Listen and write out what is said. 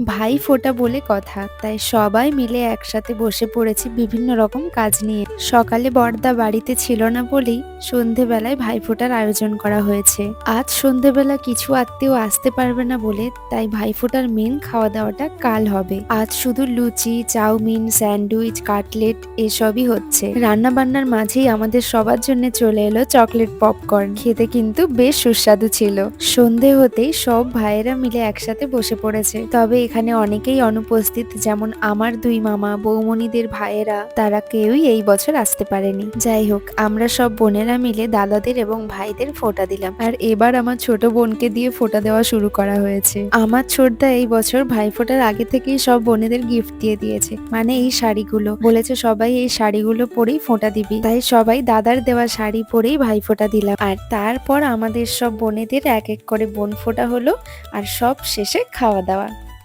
ভাই ফোঁটা বলে কথা, তাই সবাই মিলে একসাথে বসে পড়েছি বিভিন্ন রকম কাজ নিয়ে। সকালে বড়দা বাড়িতে ছিল না বলেই সন্ধেবেলায় ভাইফোঁটার আয়োজন করা হয়েছে। আজ সন্ধেবেলা কিছু আত্মীয় আসতে পারবে না বলে তাই ভাইফোঁটার মেন খাওয়া দাওয়াটা কাল হবে। আজ শুধু লুচি, চাউমিন, স্যান্ডউইচ, কাটলেট এসবই হচ্ছে। রান্না বান্নার মাঝেই আমাদের সবার জন্য চলে এলো চকলেট পপকর্ন। খেতে কিন্তু বেশ সুস্বাদু ছিল। সন্ধে হতেই সব ভাইয়েরা মিলে একসাথে বসে পড়েছে। তবে এখানে অনেকেই অনুপস্থিত, যেমন আমার দুই মামা, বৌমনিদের ভাইয়েরা, তারা কেউই এই বছর আসতে পারেনি। যাই হোক, আমরা সব বোনেরা মিলে দাদাদের এবং ভাইদের ফোঁটা দিলাম। আর এবার আমার ছোট বোনকে দিয়ে ফোঁটা দেওয়া শুরু করা হয়েছে। আমার ছোটদা এই বছর ভাই ফোঁটার আগে থেকেই সব বোনেদের গিফট দিয়ে দিয়েছে, মানে এই শাড়িগুলো। বলেছে সবাই এই শাড়িগুলো পরেই ফোঁটা দিবি। তাই সবাই দাদার দেওয়া শাড়ি পরেই ভাই ফোঁটা দিলাম। আর তারপর আমাদের সব বোনেদের এক এক করে বোন ফোঁটা হলো। আর সব শেষে খাওয়া দাওয়া।